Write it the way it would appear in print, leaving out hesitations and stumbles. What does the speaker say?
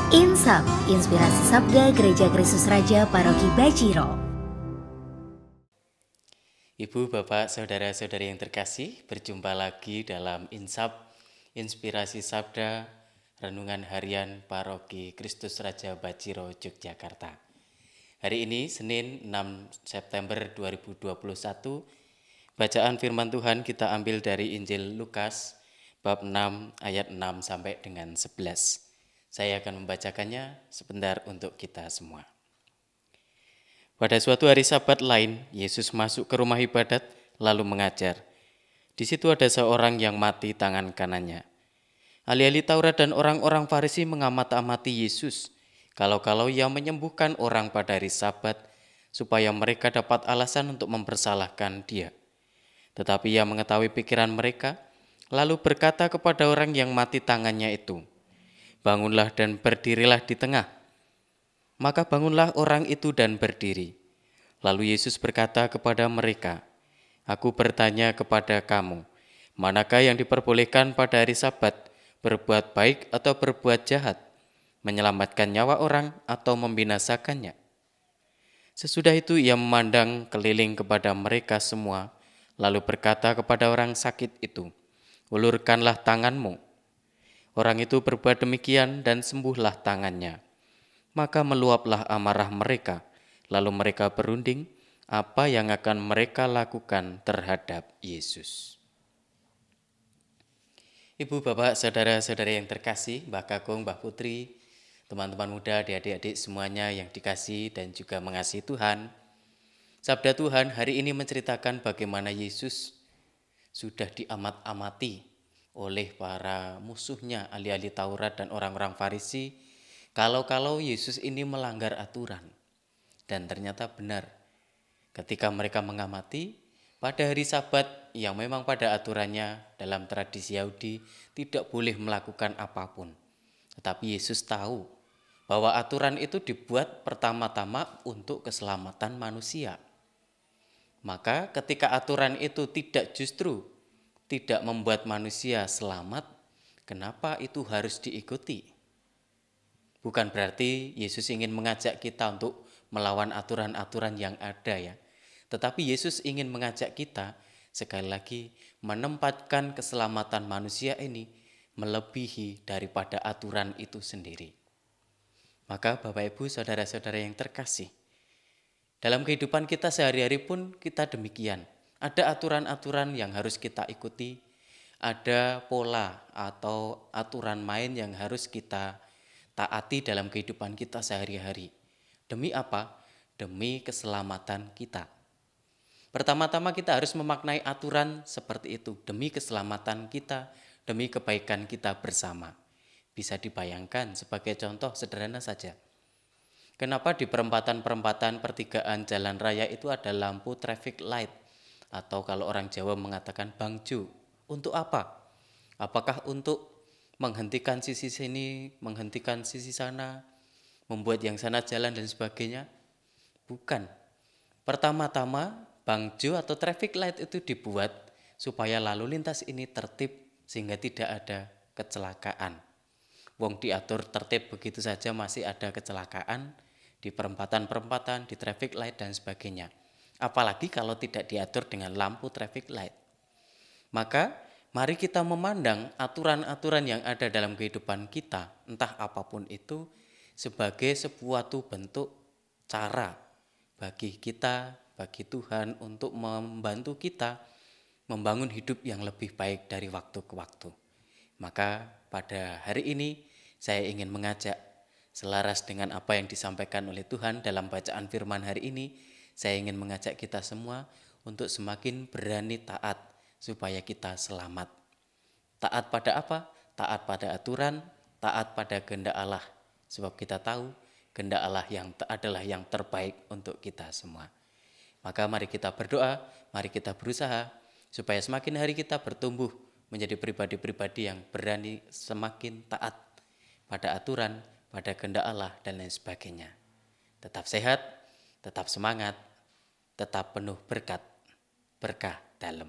Insap, Inspirasi Sabda Gereja Kristus Raja Paroki Bajiro. Ibu, Bapak, Saudara-saudari yang terkasih, berjumpa lagi dalam Insap, Inspirasi Sabda, Renungan Harian Paroki Kristus Raja Bajiro, Yogyakarta. Hari ini, Senin 6 September 2021, bacaan firman Tuhan kita ambil dari Injil Lukas, bab 6 ayat 6 sampai dengan 11. Saya akan membacakannya sebentar untuk kita semua. Pada suatu hari Sabat lain, Yesus masuk ke rumah ibadat lalu mengajar. Di situ ada seorang yang mati tangan kanannya. Ahli-ahli Taurat dan orang-orang Farisi mengamat-amati Yesus, kalau-kalau ia menyembuhkan orang pada hari Sabat, supaya mereka dapat alasan untuk mempersalahkan dia. Tetapi ia mengetahui pikiran mereka, lalu berkata kepada orang yang mati tangannya itu, "Bangunlah dan berdirilah di tengah." Maka bangunlah orang itu dan berdiri. Lalu Yesus berkata kepada mereka, "Aku bertanya kepada kamu, manakah yang diperbolehkan pada hari Sabat, berbuat baik atau berbuat jahat, menyelamatkan nyawa orang atau membinasakannya?" Sesudah itu ia memandang keliling kepada mereka semua, lalu berkata kepada orang sakit itu, "Ulurkanlah tanganmu." Orang itu berbuat demikian dan sembuhlah tangannya. Maka meluaplah amarah mereka, lalu mereka berunding apa yang akan mereka lakukan terhadap Yesus. Ibu, Bapak, Saudara-saudari yang terkasih, Mbah Kakung, Mbah Putri, teman-teman muda, adik-adik semuanya yang dikasihi dan juga mengasihi Tuhan. Sabda Tuhan hari ini menceritakan bagaimana Yesus sudah diamat-amati oleh para musuhnya, ahli-ahli Taurat dan orang-orang Farisi, kalau Yesus ini melanggar aturan. Dan ternyata benar, ketika mereka mengamati, pada hari Sabat yang memang pada aturannya dalam tradisi Yahudi tidak boleh melakukan apapun. Tetapi Yesus tahu bahwa aturan itu dibuat pertama-tama untuk keselamatan manusia. Maka ketika aturan itu tidak membuat manusia selamat, kenapa itu harus diikuti? Bukan berarti Yesus ingin mengajak kita untuk melawan aturan-aturan yang ada ya. Tetapi Yesus ingin mengajak kita sekali lagi menempatkan keselamatan manusia ini melebihi daripada aturan itu sendiri. Maka Bapak Ibu, Saudara-saudara yang terkasih, dalam kehidupan kita sehari-hari pun kita demikian. Ada aturan-aturan yang harus kita ikuti, ada pola atau aturan main yang harus kita taati dalam kehidupan kita sehari-hari. Demi apa? Demi keselamatan kita. Pertama-tama kita harus memaknai aturan seperti itu, demi keselamatan kita, demi kebaikan kita bersama. Bisa dibayangkan sebagai contoh sederhana saja. Kenapa di perempatan-perempatan pertigaan jalan raya itu ada lampu traffic light? Atau kalau orang Jawa mengatakan bangju. Untuk apa? Apakah untuk menghentikan sisi sini, menghentikan sisi sana, membuat yang sana jalan dan sebagainya? Bukan. Pertama-tama bangju atau traffic light itu dibuat supaya lalu lintas ini tertib sehingga tidak ada kecelakaan. Wong diatur tertib begitu saja masih ada kecelakaan di perempatan-perempatan, di traffic light dan sebagainya. Apalagi kalau tidak diatur dengan lampu traffic light. Maka mari kita memandang aturan-aturan yang ada dalam kehidupan kita, entah apapun itu, sebagai sebuah bentuk cara bagi kita, bagi Tuhan untuk membantu kita membangun hidup yang lebih baik dari waktu ke waktu. Maka pada hari ini saya ingin mengajak, selaras dengan apa yang disampaikan oleh Tuhan dalam bacaan firman hari ini, saya ingin mengajak kita semua untuk semakin berani taat supaya kita selamat. Taat pada apa? Taat pada aturan, taat pada kehendak Allah. Sebab kita tahu kehendak Allah adalah yang terbaik untuk kita semua. Maka mari kita berdoa, mari kita berusaha supaya semakin hari kita bertumbuh menjadi pribadi-pribadi yang berani semakin taat pada aturan, pada kehendak Allah dan lain sebagainya. Tetap sehat, tetap semangat, tetap penuh berkat, berkah dalam.